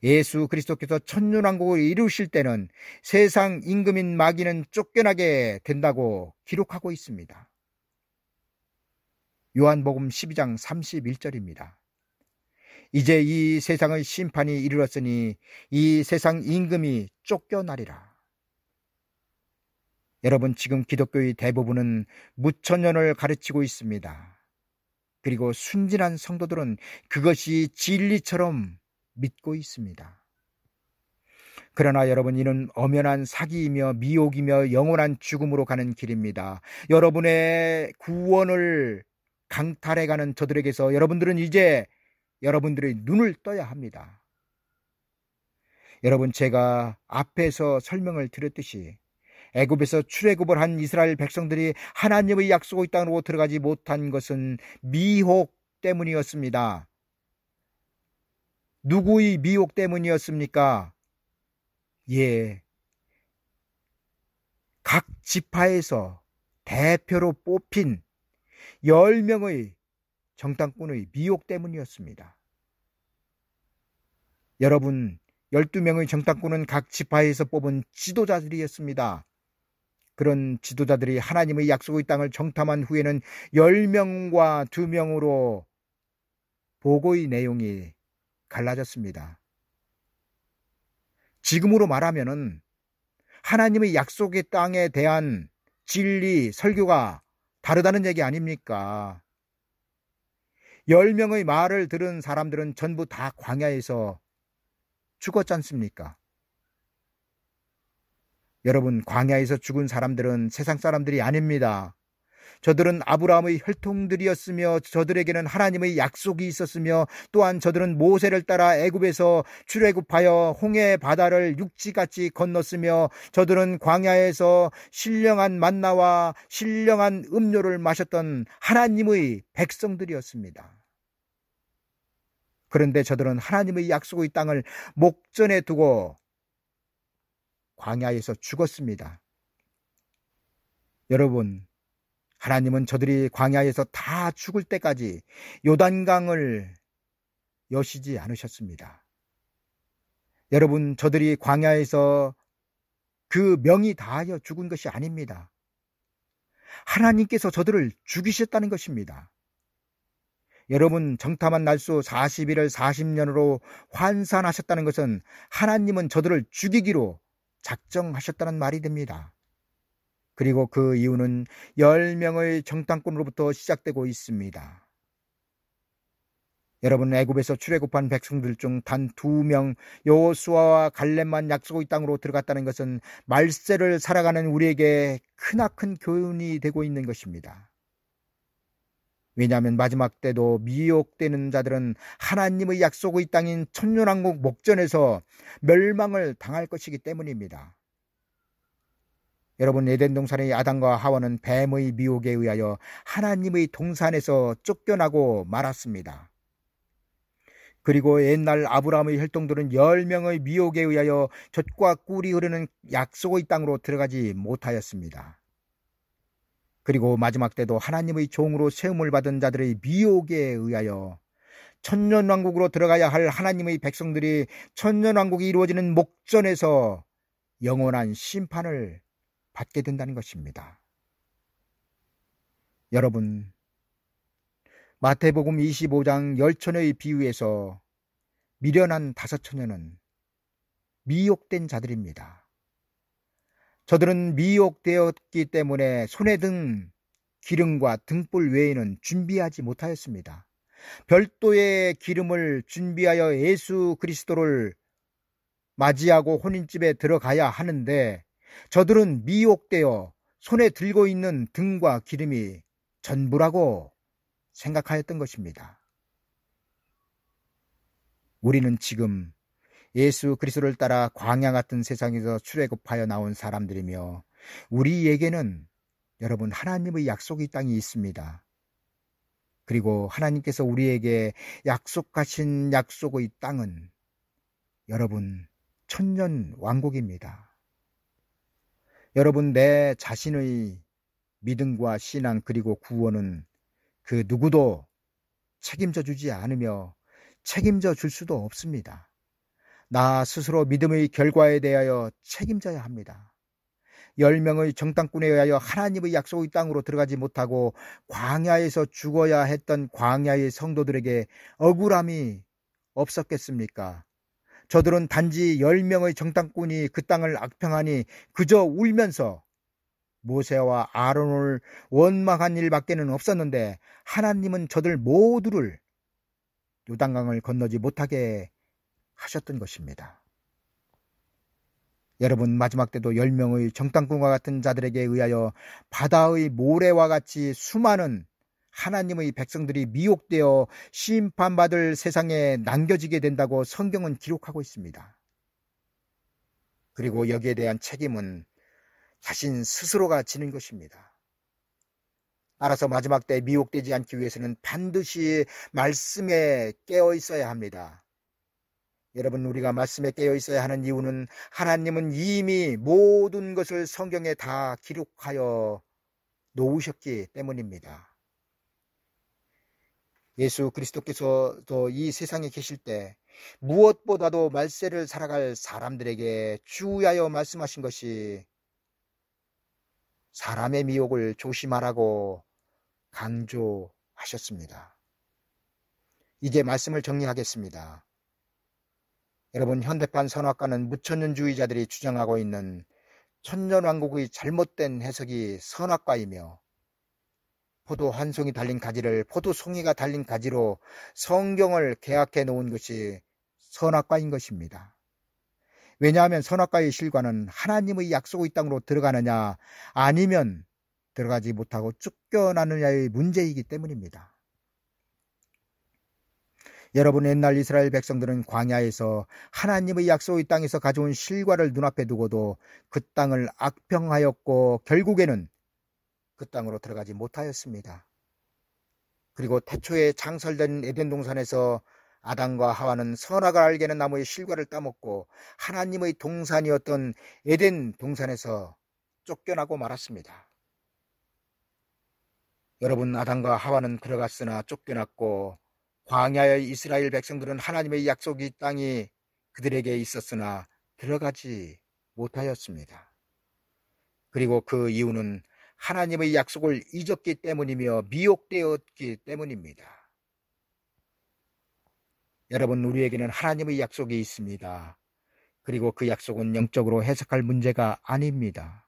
예수 그리스도께서 천년왕국을 이루실 때는 세상 임금인 마귀는 쫓겨나게 된다고 기록하고 있습니다. 요한복음 12장 31절입니다. 이제 이 세상의 심판이 이르렀으니 이 세상 임금이 쫓겨나리라. 여러분, 지금 기독교의 대부분은 무천년을 가르치고 있습니다. 그리고 순진한 성도들은 그것이 진리처럼 믿고 있습니다. 그러나 여러분, 이는 엄연한 사기이며 미혹이며 영원한 죽음으로 가는 길입니다. 여러분의 구원을 강탈해가는 저들에게서 여러분들은 이제 여러분들의 눈을 떠야 합니다. 여러분, 제가 앞에서 설명을 드렸듯이 애굽에서 출애굽을 한 이스라엘 백성들이 하나님의 약속의 땅으로 들어가지 못한 것은 미혹 때문이었습니다. 누구의 미혹 때문이었습니까? 각 지파에서 대표로 뽑힌 10명의 정탐꾼의 미혹 때문이었습니다. 여러분, 12명의 정탐꾼은 각 지파에서 뽑은 지도자들이었습니다. 그런 지도자들이 하나님의 약속의 땅을 정탐한 후에는 10명과 2명으로 보고의 내용이 갈라졌습니다. 지금으로 말하면은 하나님의 약속의 땅에 대한 진리, 설교가 다르다는 얘기 아닙니까? 10명의 말을 들은 사람들은 전부 다 광야에서 죽었지 않습니까? 여러분, 광야에서 죽은 사람들은 세상 사람들이 아닙니다. 저들은 아브라함의 혈통들이었으며 저들에게는 하나님의 약속이 있었으며, 또한 저들은 모세를 따라 애굽에서 출애굽하여 홍해 바다를 육지같이 건넜으며, 저들은 광야에서 신령한 만나와 신령한 음료를 마셨던 하나님의 백성들이었습니다. 그런데 저들은 하나님의 약속의 땅을 목전에 두고 광야에서 죽었습니다. 여러분, 하나님은 저들이 광야에서 다 죽을 때까지 요단강을 여시지 않으셨습니다. 여러분, 저들이 광야에서 그 명이 다하여 죽은 것이 아닙니다. 하나님께서 저들을 죽이셨다는 것입니다. 여러분, 정탐한 날수 40일을 40년으로 환산하셨다는 것은 하나님은 저들을 죽이기로 작정하셨다는 말이 됩니다. 그리고 그 이유는 10명의 정탐꾼으로부터 시작되고 있습니다. 여러분, 애굽에서 출애굽한 백성들 중 단 2명 여호수아와 갈렙만 약속의 땅으로 들어갔다는 것은 말세를 살아가는 우리에게 크나큰 교훈이 되고 있는 것입니다. 왜냐하면 마지막 때도 미혹되는 자들은 하나님의 약속의 땅인 천년왕국 목전에서 멸망을 당할 것이기 때문입니다. 여러분, 에덴 동산의 아담과 하와는 뱀의 미혹에 의하여 하나님의 동산에서 쫓겨나고 말았습니다. 그리고 옛날 아브라함의 혈통들은 10명의 미혹에 의하여 젖과 꿀이 흐르는 약속의 땅으로 들어가지 못하였습니다. 그리고 마지막 때도 하나님의 종으로 세움을 받은 자들의 미혹에 의하여 천년왕국으로 들어가야 할 하나님의 백성들이 천년왕국이 이루어지는 목전에서 영원한 심판을 받게 된다는 것입니다. 여러분, 마태복음 25장 열처녀의 비유에서 미련한 5처녀는 미혹된 자들입니다. 저들은 미혹되었기 때문에 손에 든 기름과 등불 외에는 준비하지 못하였습니다. 별도의 기름을 준비하여 예수 그리스도를 맞이하고 혼인집에 들어가야 하는데 저들은 미혹되어 손에 들고 있는 등과 기름이 전부라고 생각하였던 것입니다. 우리는 지금 예수 그리스도를 따라 광야 같은 세상에서 출애굽하여 나온 사람들이며 우리에게는 여러분 하나님의 약속의 땅이 있습니다. 그리고 하나님께서 우리에게 약속하신 약속의 땅은 여러분 천년 왕국입니다. 여러분, 내 자신의 믿음과 신앙 그리고 구원은 그 누구도 책임져 주지 않으며 책임져 줄 수도 없습니다. 나 스스로 믿음의 결과에 대하여 책임져야 합니다. 10명의 정탐꾼에 의하여 하나님의 약속의 땅으로 들어가지 못하고 광야에서 죽어야 했던 광야의 성도들에게 억울함이 없었겠습니까? 저들은 단지 10명의 정탐꾼이 그 땅을 악평하니 그저 울면서 모세와 아론을 원망한 일밖에는 없었는데 하나님은 저들 모두를 요단강을 건너지 못하게 하셨던 것입니다. 여러분, 마지막 때도 10명의 정탐꾼과 같은 자들에게 의하여 바다의 모래와 같이 수많은 하나님의 백성들이 미혹되어 심판받을 세상에 남겨지게 된다고 성경은 기록하고 있습니다. 그리고 여기에 대한 책임은 자신 스스로가 지는 것입니다. 따라서 마지막 때 미혹되지 않기 위해서는 반드시 말씀에 깨어 있어야 합니다. 여러분, 우리가 말씀에 깨어 있어야 하는 이유는 하나님은 이미 모든 것을 성경에 다 기록하여 놓으셨기 때문입니다. 예수 그리스도께서도 이 세상에 계실 때 무엇보다도 말세를 살아갈 사람들에게 주의하여 말씀하신 것이 사람의 미혹을 조심하라고 강조하셨습니다. 이제 말씀을 정리하겠습니다. 여러분, 현대판 선악과는 무천년주의자들이 주장하고 있는 천년왕국의 잘못된 해석이 선악과이며 포도 한 송이 달린 가지를 포도 송이가 달린 가지로 성경을 개악해 놓은 것이 선악과인 것입니다. 왜냐하면 선악과의 실과는 하나님의 약속의 땅으로 들어가느냐 아니면 들어가지 못하고 쫓겨나느냐의 문제이기 때문입니다. 여러분, 옛날 이스라엘 백성들은 광야에서 하나님의 약속의 땅에서 가져온 실과를 눈앞에 두고도 그 땅을 악평하였고 결국에는 그 땅으로 들어가지 못하였습니다. 그리고 태초에 창설된 에덴 동산에서 아담과 하와는 선악을 알게는 나무의 실과를 따먹고 하나님의 동산이었던 에덴 동산에서 쫓겨나고 말았습니다. 여러분, 아담과 하와는 들어갔으나 쫓겨났고 광야의 이스라엘 백성들은 하나님의 약속의 땅이 그들에게 있었으나 들어가지 못하였습니다. 그리고 그 이유는 하나님의 약속을 잊었기 때문이며 미혹되었기 때문입니다. 여러분, 우리에게는 하나님의 약속이 있습니다. 그리고 그 약속은 영적으로 해석할 문제가 아닙니다.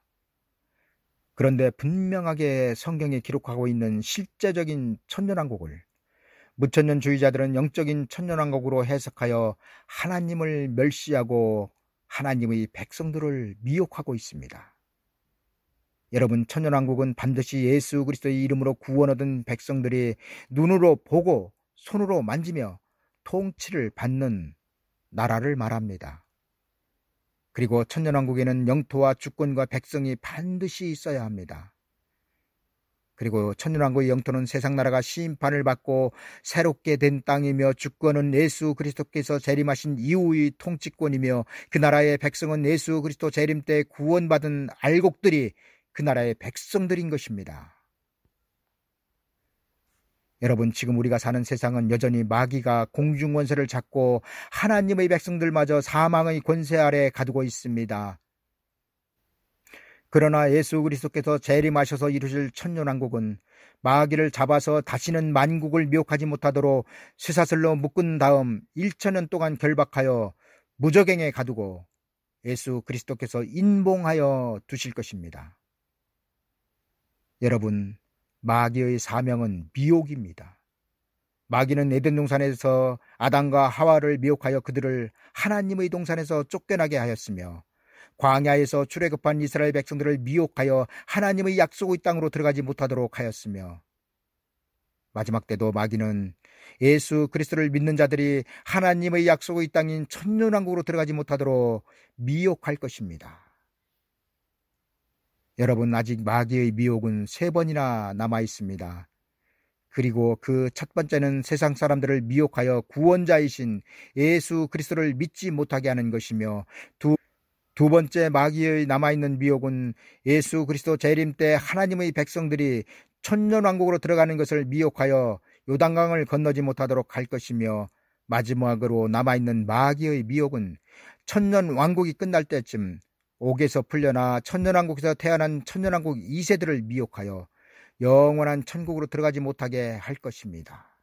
그런데 분명하게 성경에 기록하고 있는 실제적인 천년왕국을 무천년주의자들은 영적인 천년왕국으로 해석하여 하나님을 멸시하고 하나님의 백성들을 미혹하고 있습니다. 여러분, 천년왕국은 반드시 예수 그리스도의 이름으로 구원 얻은 백성들이 눈으로 보고 손으로 만지며 통치를 받는 나라를 말합니다. 그리고 천년왕국에는 영토와 주권과 백성이 반드시 있어야 합니다. 그리고 천년왕국의 영토는 세상 나라가 심판을 받고 새롭게 된 땅이며 주권은 예수 그리스도께서 재림하신 이후의 통치권이며 그 나라의 백성은 예수 그리스도 재림 때 구원받은 알곡들이 그 나라의 백성들인 것입니다. 여러분, 지금 우리가 사는 세상은 여전히 마귀가 공중권세를 잡고 하나님의 백성들마저 사망의 권세 아래 가두고 있습니다. 그러나 예수 그리스도께서 재림하셔서 이루실 천년왕국은 마귀를 잡아서 다시는 만국을 미혹하지 못하도록 쇠사슬로 묶은 다음 1000년 동안 결박하여 무저갱에 가두고 예수 그리스도께서 인봉하여 두실 것입니다. 여러분, 마귀의 사명은 미혹입니다. 마귀는 에덴 동산에서 아담과 하와를 미혹하여 그들을 하나님의 동산에서 쫓겨나게 하였으며 광야에서 출애굽한 이스라엘 백성들을 미혹하여 하나님의 약속의 땅으로 들어가지 못하도록 하였으며 마지막 때도 마귀는 예수 그리스도를 믿는 자들이 하나님의 약속의 땅인 천년왕국으로 들어가지 못하도록 미혹할 것입니다. 여러분, 아직 마귀의 미혹은 3번이나 남아 있습니다. 그리고 그 첫 번째는 세상 사람들을 미혹하여 구원자이신 예수 그리스도를 믿지 못하게 하는 것이며 두 번째 마귀의 남아있는 미혹은 예수 그리스도 재림 때 하나님의 백성들이 천년왕국으로 들어가는 것을 미혹하여 요단강을 건너지 못하도록 할 것이며 마지막으로 남아있는 마귀의 미혹은 천년왕국이 끝날 때쯤 옥에서 풀려나 천년왕국에서 태어난 천년왕국 2세들을 미혹하여 영원한 천국으로 들어가지 못하게 할 것입니다.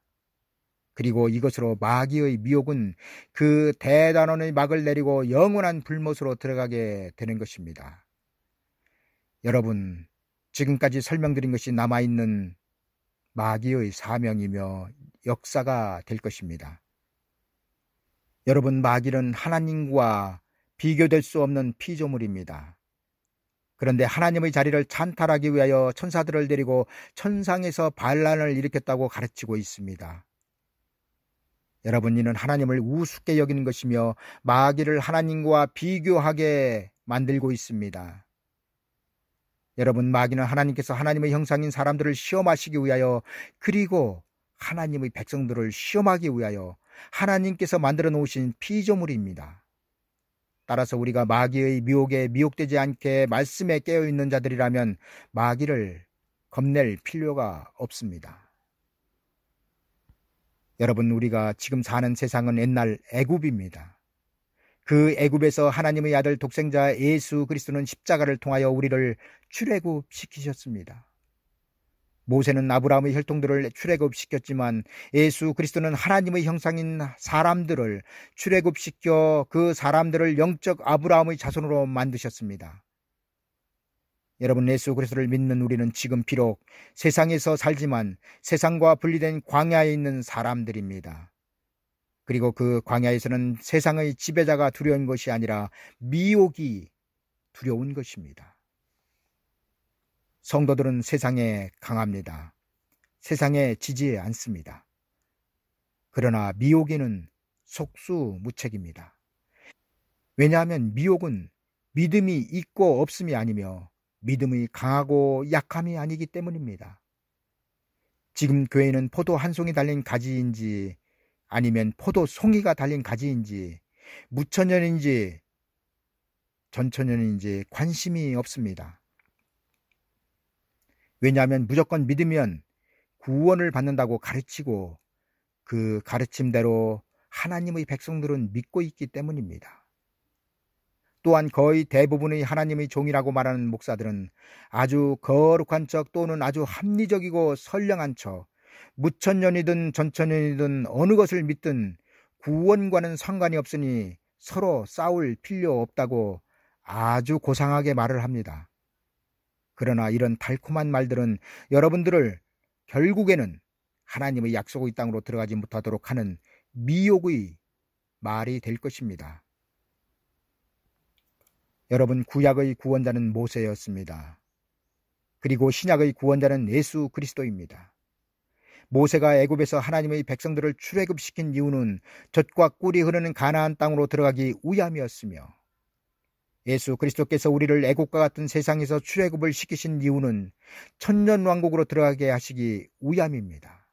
그리고 이것으로 마귀의 미혹은 그 대단원의 막을 내리고 영원한 불못으로 들어가게 되는 것입니다. 여러분, 지금까지 설명드린 것이 남아있는 마귀의 사명이며 역사가 될 것입니다. 여러분, 마귀는 하나님과 비교될 수 없는 피조물입니다. 그런데 하나님의 자리를 찬탈하기 위하여 천사들을 데리고 천상에서 반란을 일으켰다고 가르치고 있습니다. 여러분, 이는 하나님을 우습게 여기는 것이며 마귀를 하나님과 비교하게 만들고 있습니다. 여러분, 마귀는 하나님께서 하나님의 형상인 사람들을 시험하시기 위하여 그리고 하나님의 백성들을 시험하기 위하여 하나님께서 만들어 놓으신 피조물입니다. 따라서 우리가 마귀의 미혹에 미혹되지 않게 말씀에 깨어있는 자들이라면 마귀를 겁낼 필요가 없습니다. 여러분, 우리가 지금 사는 세상은 옛날 애굽입니다. 그 애굽에서 하나님의 아들 독생자 예수 그리스도는 십자가를 통하여 우리를 출애굽시키셨습니다. 모세는 아브라함의 혈통들을 출애굽시켰지만 예수 그리스도는 하나님의 형상인 사람들을 출애굽시켜 그 사람들을 영적 아브라함의 자손으로 만드셨습니다. 여러분, 예수 그리스도를 믿는 우리는 지금 비록 세상에서 살지만 세상과 분리된 광야에 있는 사람들입니다. 그리고 그 광야에서는 세상의 지배자가 두려운 것이 아니라 미혹이 두려운 것입니다. 성도들은 세상에 강합니다. 세상에 지지 않습니다. 그러나 미혹에는 속수무책입니다. 왜냐하면 미혹은 믿음이 있고 없음이 아니며 믿음이 강하고 약함이 아니기 때문입니다. 지금 교회는 포도 한 송이 달린 가지인지 아니면 포도 송이가 달린 가지인지 무천년인지 전천년인지 관심이 없습니다. 왜냐하면 무조건 믿으면 구원을 받는다고 가르치고 그 가르침대로 하나님의 백성들은 믿고 있기 때문입니다. 또한 거의 대부분의 하나님의 종이라고 말하는 목사들은 아주 거룩한 척 또는 아주 합리적이고 선량한 척, 무천년이든 전천년이든 어느 것을 믿든 구원과는 상관이 없으니 서로 싸울 필요 없다고 아주 고상하게 말을 합니다. 그러나 이런 달콤한 말들은 여러분들을 결국에는 하나님의 약속의 땅으로 들어가지 못하도록 하는 미혹의 말이 될 것입니다. 여러분, 구약의 구원자는 모세였습니다. 그리고 신약의 구원자는 예수 그리스도입니다. 모세가 애굽에서 하나님의 백성들을 출애굽시킨 이유는 젖과 꿀이 흐르는 가나안 땅으로 들어가기 위함이었으며, 예수 그리스도께서 우리를 애굽과 같은 세상에서 출애굽을 시키신 이유는 천년왕국으로 들어가게 하시기 위함입니다.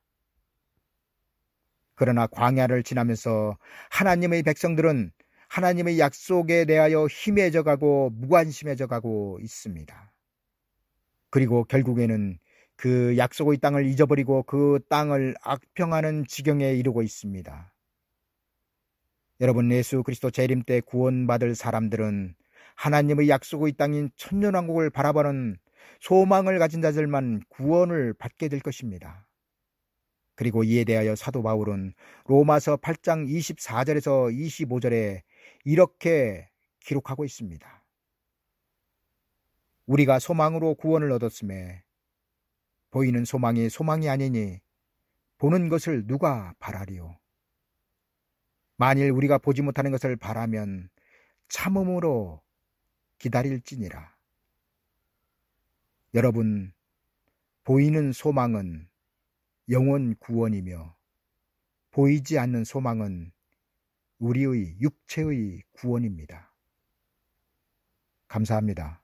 그러나 광야를 지나면서 하나님의 백성들은 하나님의 약속에 대하여 희미해져 가고 무관심해져 가고 있습니다. 그리고 결국에는 그 약속의 땅을 잊어버리고 그 땅을 악평하는 지경에 이르고 있습니다. 여러분, 예수 그리스도 재림 때 구원받을 사람들은 하나님의 약속의 땅인 천년왕국을 바라보는 소망을 가진 자들만 구원을 받게 될 것입니다. 그리고 이에 대하여 사도 바울은 로마서 8장 24절에서 25절에 이렇게 기록하고 있습니다. 우리가 소망으로 구원을 얻었음에 보이는 소망이 소망이 아니니 보는 것을 누가 바라리요. 만일 우리가 보지 못하는 것을 바라면 참음으로 기다릴지니라. 여러분, 보이는 소망은 영원 구원이며 보이지 않는 소망은 우리의 육체의 구원입니다. 감사합니다.